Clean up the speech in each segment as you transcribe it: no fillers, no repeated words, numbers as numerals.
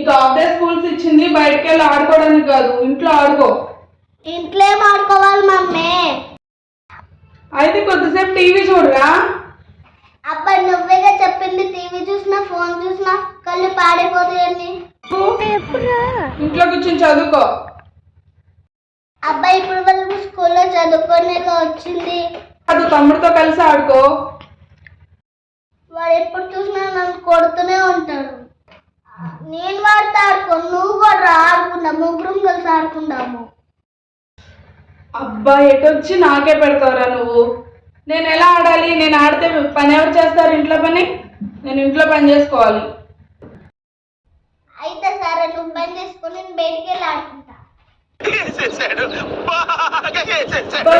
నీకు half day schools ఇచ్చింది బయటకు వెళ్ళి ఆడుకోవడానికి కాదు, ఇంట్లో ఆడుకో. ఇంట్లో ఏం ఆడుకోవాలి మమ్మీ? అయితే కొద్దిసేపు టీవీ చూడరా. అబ్బా నువ్వేగా చెప్పింది, టీవీ చూసినా ఫోన్ చూసినా కళ్ళు పాడైపోతాయని. ఇంట్లో కూర్చొని చదువుకో. అబ్బాయి ఇప్పుడు వరకు స్కూల్లో చదువుకోనేగా వచ్చింది. అది తమ్ముడితో కలిసి ఆడుకో. వాడు ఎప్పుడు చూసినా నన్ను కొడుతూనే ఉంటాడు. నేను వాడితో ఆడుకోను, నువ్వు కూడా ఆడుకుందాం, ముగ్గురం కలిసి ఆడుకుందాము. అబ్బా ఎటొచ్చి నాకే పెడతావురా నువ్వు. నేను ఎలా ఆడాలి? నేను ఆడితే పని ఎవరు చేస్తారు? ఇంట్లో పని నేను ఇంట్లో పని చేసుకోవాలి. అయితే సరే, నువ్వు పని చేసుకుని నేను బయటికి వెళ్ళి ఆడుకుంటా.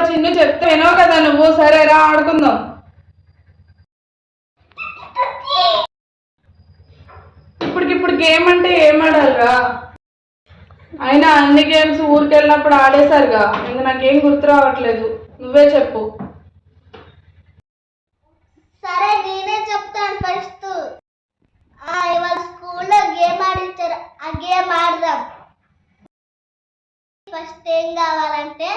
చిన్న చెప్తే వినవు కదా నువ్వు. సరేరా ఆడుకుందాం. ఇప్పటికిప్పుడు గేమ్ అంటే ఏం ఆడాలిరా? అయినా అన్ని గేమ్స్ ఊరికి వెళ్ళినప్పుడు ఆడేశారుగా, ఇంకా నాకేం గుర్తు రావట్లేదు. నువ్వే చెప్పు. సరే నేనే చెప్తాను. ఫస్ట్ ఇవాళ స్కూల్లో గేమ్ ఆడించారు, ఆ గేమ్ ఆడదాం. ఫస్ట్ ఏం కావాలంటే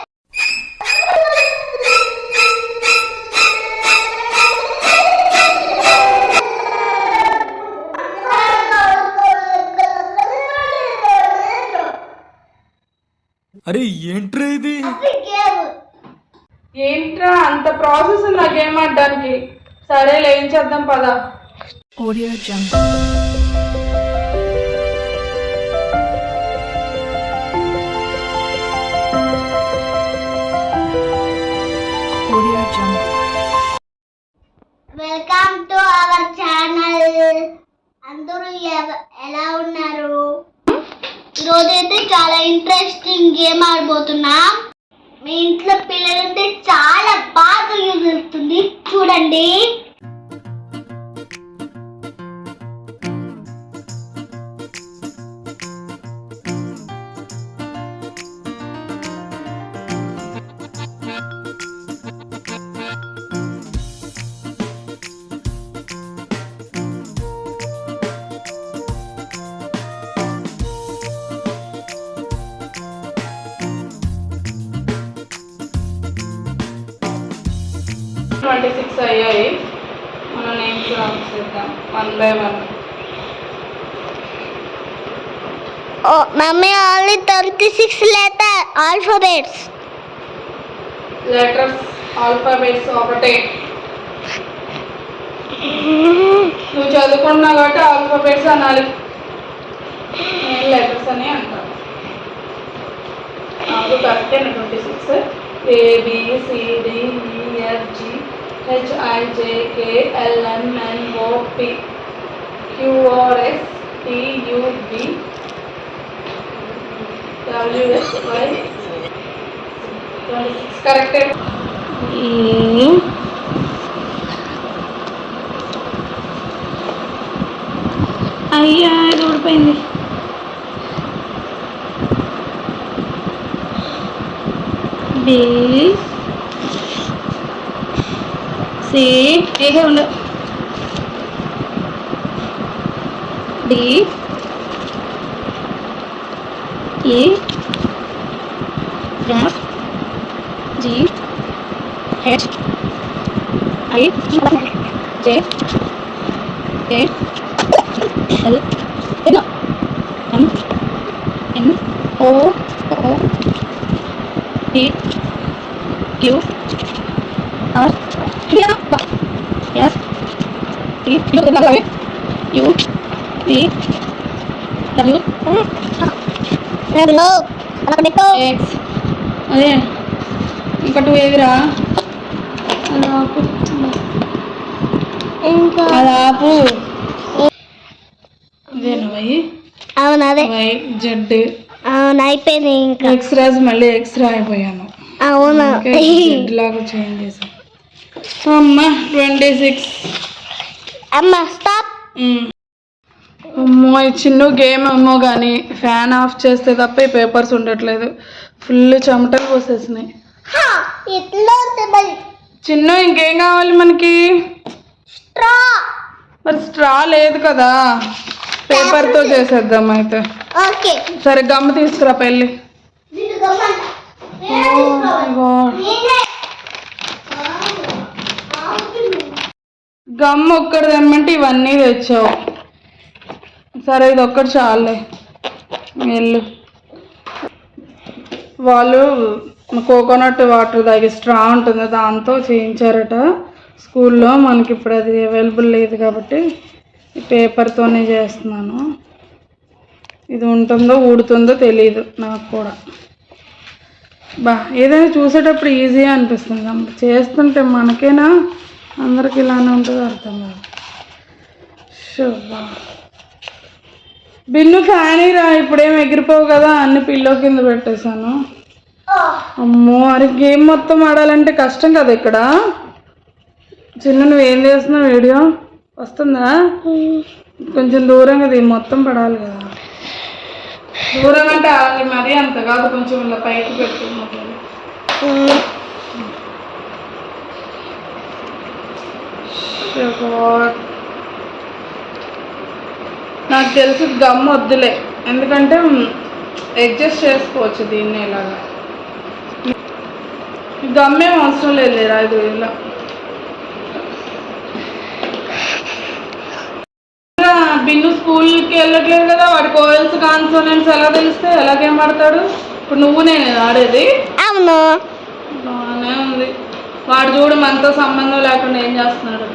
అరే ఏంట్రా ఇది? ఏంట్రా అంత ప్రాసెస్ ఉందా గేమ్ ఆడడానికి? సరేలే ఏం చేద్దాం పద. Audio Jungle. Audio Jungle. Welcome to our channel. అందరూ ఎలా ఉన్నారు? ఈరోజైతే చాలా ఇంట్రెస్టింగ్ గేమ్ ఆడబోతున్నా. మీ ఇంట్లో పిల్లలుంటే చాలా బాగా యూజ్ అవుతుంది, చూడండి. అయ్యాయి. మనం నేమ్స్ రాసేద్దాం 1 by 1. Mummy only 36 alphabets. Letters alphabets ఒకటే. నువ్వు చదువుకున్నావు కాబట్టి ఆల్ఫాబెట్స్ అనాలి, నేను లెటర్స్ అని అంటాను. నాకు కరెక్టే 26. ABCDEFG HIJKLMNOP QRS TUV WXY 26 కరెక్టే. అయ్యా ఇది ఊడిపోయింది. B C ఏదో ఉండు. D E F G H I J K L M N O P Q R S T U V W X. అదే ఇంకా 2 ఏదిరా? అది ఆపు. ఇదేనా వై? అవును అదే. Y Z. అవును అయిపోయింది. ఇంకా ఎక్స్ రాజు మళ్ళీ ఎక్స్రా అయిపోయాను. అవునా జెడ్ లాగా చేంజ్ చేశాను. అమ్మ 26. అమ్మ స్టాప్. అమ్మో ఈ చిన్న గేమ్ ఏమో కానీ ఫ్యాన్ ఆఫ్ చేస్తే తప్ప ఈ పేపర్స్ ఉండట్లేదు. ఫుల్ చెమటలు పోసేసినాయి. చిన్న ఇంకేం కావాలి మనకి? స్ట్రా. మరి స్ట్రా లేదు కదా. పేపర్తో చేసేద్దాం అయితే. ఓకే సరే గమ్ తీసుకురా పెళ్ళి. దీన్ని గమ్మన నేనే తీసుకోవాలి. నేనే గమ్ ఒక్కటి తెమ్మంటే ఇవన్నీ తెచ్చావు. సరే ఇది ఒక్కటి చాలే. వెళ్ళు. వాళ్ళు కోకోనట్ వాటర్ తాగి స్ట్రా ఉంటుంది దాంతో చేయించారట స్కూల్లో. మనకి ఇప్పుడు అది అవైలబుల్ లేదు కాబట్టి ఈ పేపర్తోనే చేస్తున్నాను. ఇది ఉంటుందో ఊడుతుందో తెలియదు నాకు కూడా. ఏదైనా చూసేటప్పుడు ఈజీగా అనిపిస్తుంది, చేస్తుంటే మనకేనా అందరికి ఇలానే ఉంటుందో అర్థం కాదు. బిన్ను ఫ్యాన్ రా, ఇప్పుడేం ఎగిరిపోవు కదా, అన్ని పిల్లో కింద పెట్టేశాను. అమ్మో అరే గేమ్ మొత్తం ఆడాలంటే కష్టం కదా ఇక్కడ. చిన్న నువ్వేం చేస్తున్నావు? వీడియో వస్తుందా? కొంచెం దూరంగా ఇది మొత్తం పడాలి కదా. దూరం అంటే ఆడాలి మరి అంత కాదు, కొంచెం ఇలా పైకి పెట్టుకున్నాను. నాకు తెలిసి గమ్ వద్దులే, ఎందుకంటే అడ్జస్ట్ చేసుకోవచ్చు దీన్ని ఇలాగా. గమ్ ఏం అవసరం లేదు లేరా, ఇది ఇలా బిన్ను స్కూల్కి వెళ్ళట్లేదు కదా, వాడికి ఓవెల్స్ కాన్సోనెంట్స్ ఎలా తెలిస్తే ఎలాగేం పడతాడు? ఇప్పుడు నువ్వు నేను ఆడేది. అవును బాగానే ఉంది. వాడు చూడు మనతో సంబంధం లేకుండా ఏం చేస్తున్నాడు.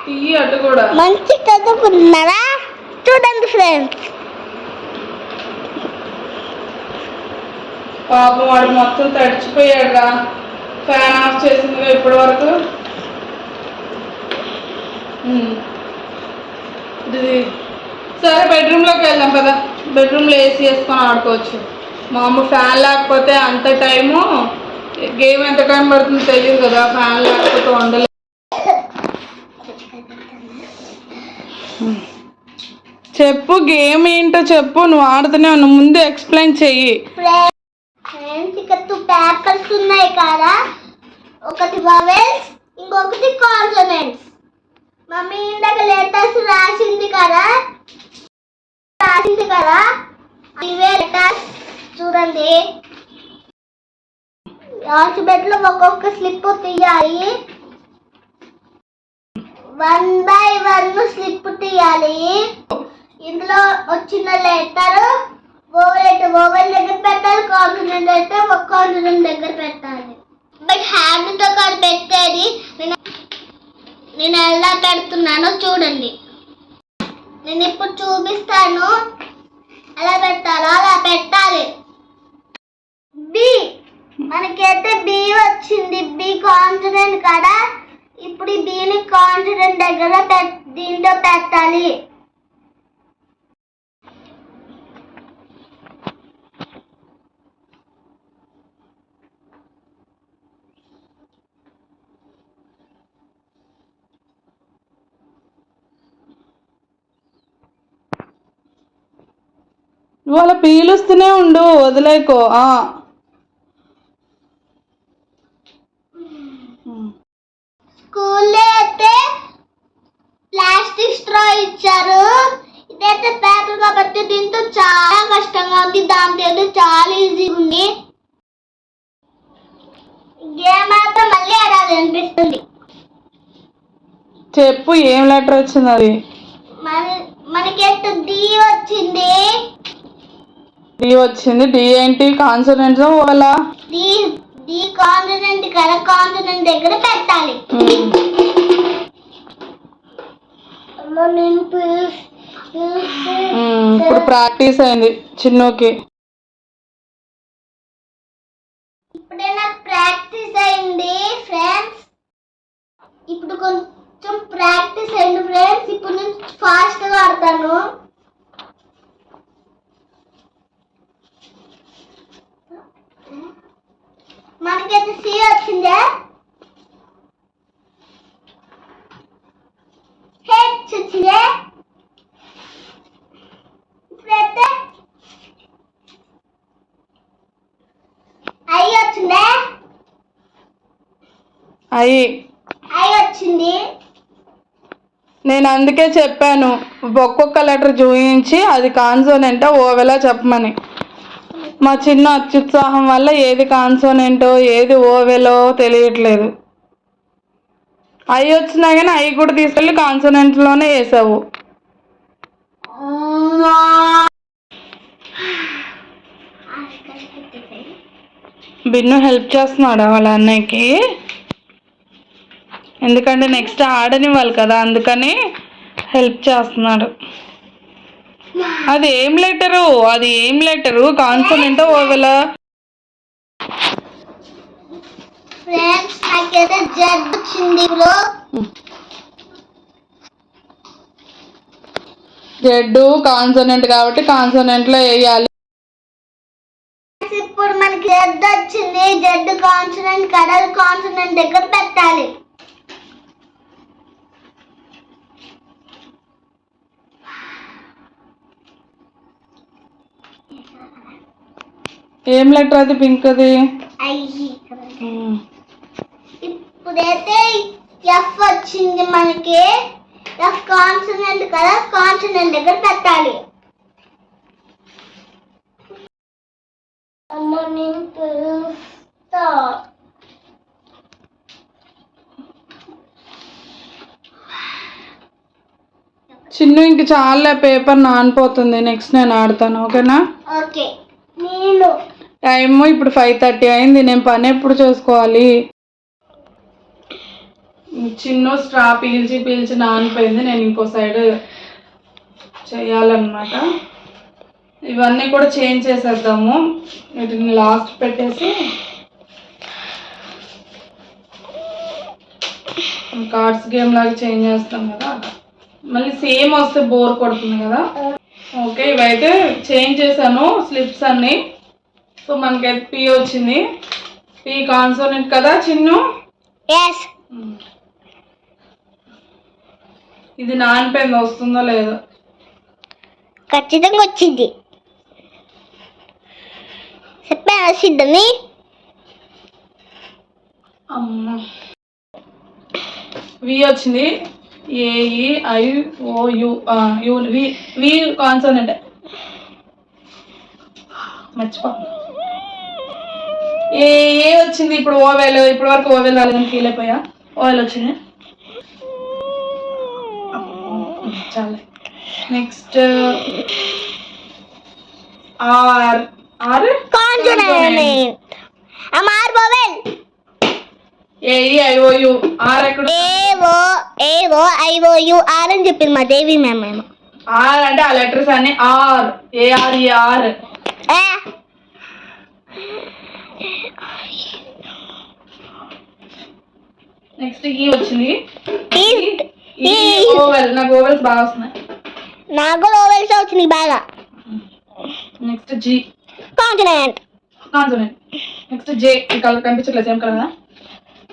తీయి అటు కూడా. మంచి చదువుకుంటున్నారా చూడండి ఫ్రెండ్స్. పాపం వాడు మొత్తం తడిచిపోయాడుగా, ఫ్యాన్ ఆఫ్ చేసిందిగా ఇప్పటి వరకు. సరే బెడ్రూమ్లోకి వెళ్దాం కదా, బెడ్రూమ్లో ఏసీ వేసుకొని ఆడుకోవచ్చు. మా అమ్మ ఫ్యాన్ లేకపోతే అంత టైము గేమ్ ఎంత టైం పడుతుందో తెలియదు కదా, ఫ్యాన్ లేకపోతే వండలేదు. చెప్పు గేమ్ ఏంటో చెప్పు, నువ్వు ఆడుతూనే ఉన్నావు, ముందు ఎక్స్ప్లెయిన్ చెయ్యి. ఫ్రెండ్స్ ఇక్కడ 2 పేపర్స్ ఉన్నాయి కదా, ఒకటి వవెల్స్ ఇంకొకటి కాన్సోనెంట్స్. మమ్మీ ఇందాక లెటర్స్ రాసింది కదా, ఇవే లెటర్స్ చూడండి. ఆల్ఫాబెట్ లో ఒక్కొక్క స్లిప్ తీయాలి, 1 by 1 స్లిప్ తీయాలి. ఇందులో వచ్చిన లెటర్ ఓవెల్ దగ్గర పెట్టాలి, కాన్సోనెంట్ అయితే ఒక కాన్సోనెంట్ దగ్గర పెట్టాలి. బట్ హ్యాండ్ తో కాదు పెట్టేది, నేను ఎలా పెడుతున్నానో చూడండి. నేను ఇప్పుడు చూపిస్తాను ఎలా పెట్టాలో, అలా పెట్టాలి. బి మనకైతే బి వచ్చింది, బి కాన్సోనెంట్ కదా. ఇప్పుడు ఈ బిని కాన్సోనెంట్ దగ్గర దీంట్లో పెట్టాలి. ఇవాళ పీలుస్తూనే ఉండు, వదిలేకో. స్కూల్లో అయితే ప్లాస్టిక్ స్ట్రా ఇచ్చారు, ఇదైతే పేపర్ కాబట్టి దీంతో చాలా కష్టంగా ఉంది, దాంతో అయితే చాలా ఈజీగా ఉంది. గేమ్ అయితే మళ్ళీ ఆడాలి అనిపిస్తుంది. చెప్పు ఏం లెటర్ వచ్చింది? అది మనకైతే డి వచ్చింది. డి వచ్చింది. డి ఏంటి? కాన్సోనెంట్స్ వాళ్ళ డి కాన్సోనెంట్ కదా, కాన్సోనెంట్ దగ్గర పెట్టాలి. ఇప్పుడు ప్రాక్టీస్ అయింది చిన్నోకి. ఇప్పుడే నాకు ప్రాక్టీస్ అయింది ఫ్రెండ్స్. ఇప్పుడు కొంచెం ప్రాక్టీస్ అయింది ఫ్రెండ్స్. ఇప్పుడు నేను ఫాస్ట్ గా ఆడతాను. మనకైతే సి వచ్చిందే, హెచ్ వచ్చిందే. ఇప్పుడైతే ఐ వచ్చిందే, ఐ వచ్చింది. నేను అందుకే చెప్పాను ఒక్కొక్క లెటర్ చూయించి అది కాన్సోనెంటో ఓవెలా చెప్పమని. మా చిన్న అత్యుత్సాహం వల్ల ఏది కాన్సోనెంటో ఏది ఓవెలో తెలియట్లేదు. అవి వచ్చినా కానీ అవి కూడా తీసుకెళ్ళి కాన్సోనెంట్లోనే వేసావు. బిన్ను హెల్ప్ చేస్తున్నాడా వాళ్ళ అన్నయ్యకి? ఎందుకంటే నెక్స్ట్ ఆడనివ్వాలి కదా, అందుకని హెల్ప్ చేస్తున్నాడు. అది ఏం లెటరు కాన్సోనెంటో ఓవెలా? ఫ్రెండ్స్ నాకైతే జెడ్ వచ్చింది బ్రో. జెడ్ కాన్సోనెంట్ కాబట్టి కాన్సోనెంట్లో వేయాలి. ఇప్పుడు మనకి జెడ్ వచ్చింది. జెడ్ కాన్సోనెంట్ కదా, కాన్సోనెంట్ దగ్గర పెట్టాలి. ఏం లెటర్ అది? పింక్ అది. ఇప్పుడైతే ఎఫ్ వచ్చింది మనకి. ఎఫ్ కాన్సోనెంట్ కదా, కాన్సోనెంట్ దగ్గర పెట్టాలి. అమ్మ నేను పిలుస్తా. చిన్ను ఇంక చాలా పేపర్ నానిపోతుంది. నెక్స్ట్ నేను ఆడతాను, ఓకేనా? ఓకే. నేను టైము ఇప్పుడు 5:30 అయింది. నేను పని ఎప్పుడు చేసుకోవాలి? చిన్ను స్ట్రా పీల్చి నానిపోయింది. నేను ఇంకో సైడ్ చేయాలన్నమాట. ఇవన్నీ కూడా చేంజ్ చేసేద్దాము. వీటిని లాస్ట్ పెట్టేసి కార్డ్స్ గేమ్ లాగా చేంజ్ చేస్తాం కదా, మళ్ళీ సేమ్ వస్తే బోర్ కొడుతుంది కదా. ఓకే, ఇవైతే చేంజ్ చేశాను స్లిప్స్ అన్నీ. సో మనకైతే పి వచ్చింది. పి కాన్సోనెంట్ కదా చిన్ను? ఇది నానిపోయింది, వస్తుందో లేదో? ఖచ్చితంగా వచ్చింది. చెప్పాను వచ్చిందని. అమ్మ వి వచ్చింది. AEIOU వి కాన్సోనెంట్. మర్చిపో. ఏ వచ్చింది ఇప్పుడు? ఓవెల్. ఇప్పటి వరకు ఓవెల్ రాలేదని ఫీల్ అయిపోయా. ఓవెల్ వచ్చింది. చాలే. Next R. కాన్సోనెంట్. అమ్మార్ వోవెల్. AEIOU. ఆర్ ఎక్కడ? AOIOU ఆర్ అని చెప్పింది మా దేవి మ్యామ్. మేము ఆర్ అంటే ఆ లెటర్స్ అన్ని ఆర్. ARER. నెక్స్ట్ ఈ వచ్చింది. ఓవెల్. నాకు ఓవెల్స్ బాగా వస్తున్నాయి. నాకు కూడా ఓవెల్స్ వచ్చినాయి బాగా. Next G consonant. నెక్స్ట్ జే. ఈ కలర్ కనిపించట్లేదు, సేమ్ కలర్.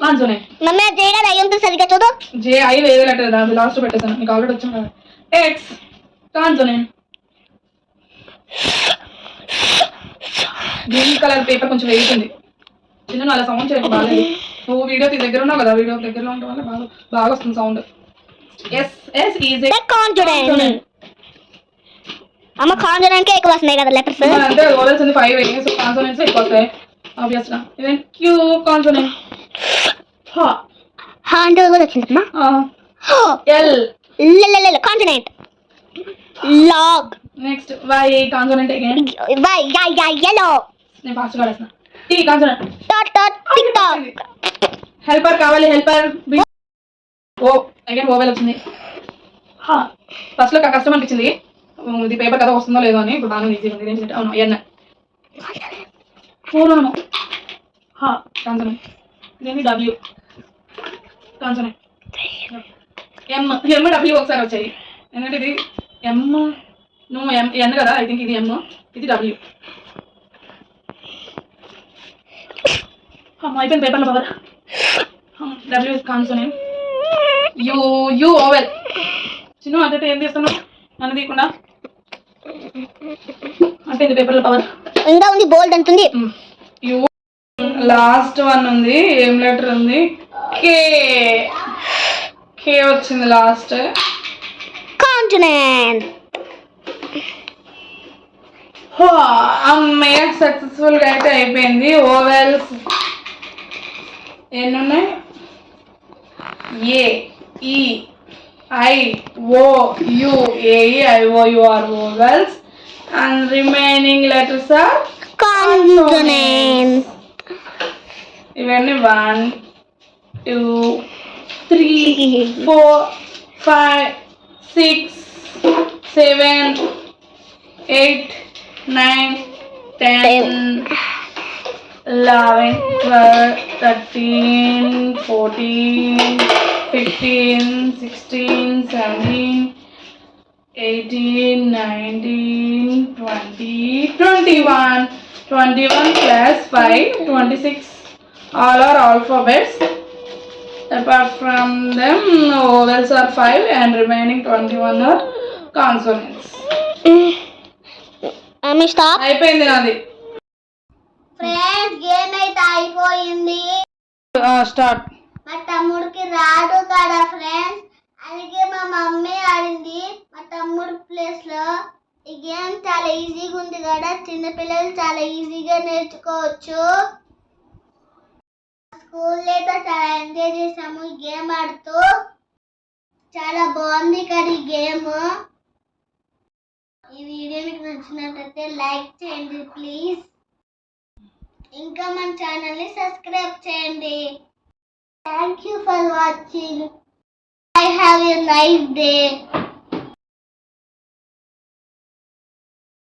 కాన్సోనెంట్. మమ్మీ జే కదా అయ్యంతో సరిగ్గా చూడు. జే ఐ వేరే లెటర్, అది లాస్ట్ పెట్టేసాను, నీకు ఆల్రెడీ వచ్చింది కదా. X consonant. Green colour paper కొంచెం వేసింది. చిన్న అలా సౌండ్ చేయకు, బాగాలేదు. నువ్వు వీడియో దగ్గర ఉన్నావు కదా, వీడియో దగ్గరలో ఉండడం వల్ల బాగా వస్తుంది సౌండ్. S is consonant. అమ్మ కాన్సోనెంట్ కే ఎక్కువ వస్తున్నాయి కదా లెటర్స్. అంటే ఓవెల్స్ ఉంది 5, సో కాన్సోనెంట్స్ ఎక్కువ వస్తాయి ఆబ్వియస్ గా. ఇదేం క్యూ కాన్సోనెంట్. హా అంటే కూడా వచ్చిందమ్మా. L consonant. Log. Next Y consonant again. yellow. నేను ఫాస్ట్ గా రాస్తున్నా. T consonant. Tick tock. Helper కావాలి, హెల్పర్. ఓ అగైన్ ఓవెల్ వచ్చింది. హా ఫస్ట్ లో కష్టం అనిపించింది, ఇది పేపర్ కదా వస్తుందో లేదో అని. ఇప్పుడు బాగా ఈజీగా ఉంది. అవును ఎన్. అవునవును. హా కాన్సోనెంట్. ఇదేంటి? W consonant. ఎమ్ డబ్ల్యూ ఒకసారి వచ్చాయి. ఎందుకంటే ఇది ఎమ్, నువ్వు ఎన్ కదా, ఐ థింక్ ఇది ఎమ్, ఇది డబ్ల్యూ. అయిపోయింది పేపర్లో power. W consonant. U vowel. చిన్న అంటే ఏం చేస్తున్నావు? నన్ను తీయకుండా. అంటే ఇది పేపర్లో పవర్ ఇంకా ఉంది, బోల్డ్ అంటుంది. యూ. లాస్ట్ వన్ ఉంది. ఏం లెటర్ ఉంది? కే. కే వచ్చింది లాస్ట్. కాన్సోనెంట్. అమ్మయ్య సక్సెస్ఫుల్ గా అయితే అయిపోయింది. ఓవెల్స్ ఎన్ని ఉన్నాయి? A, E, I, O, U. AEIOU are vowels and remaining letters are consonant. ఇవన్నీ 1 2 3 4 5 6 7 8 9 10 11 12 13 14 15 16 17 18 19 20 21 plus 5 26. All are alphabets. Apart from them, vowels are 5 and remaining 21 are consonants. Stop. అయిపోయింది నాది. Friends game అయితే అయిపోయింది. స్టార్ట్. మా తమ్ముడికి రాదు కదా ఫ్రెండ్స్, అందుకే మా మమ్మీ ఆడింది మా తమ్ముడు ప్లేస్ లో. ఈ గేమ్ చాలా ఈజీగా ఉంది కదా, చిన్నపిల్లలు చాలా ఈజీగా నేర్చుకోవచ్చు. స్కూల్లో అయితే చాలా ఎంజాయ్ చేసాము ఈ గేమ్ ఆడుతూ. చాలా బాగుంది కదా ఈ గేమ్. ఈ వీడియో మీకు నచ్చినట్లయితే లైక్ చేయండి ప్లీజ్. ఇంకా మన ఛానల్ని సబ్స్క్రైబ్ చేయండి. Thank you for watching. I have a nice day.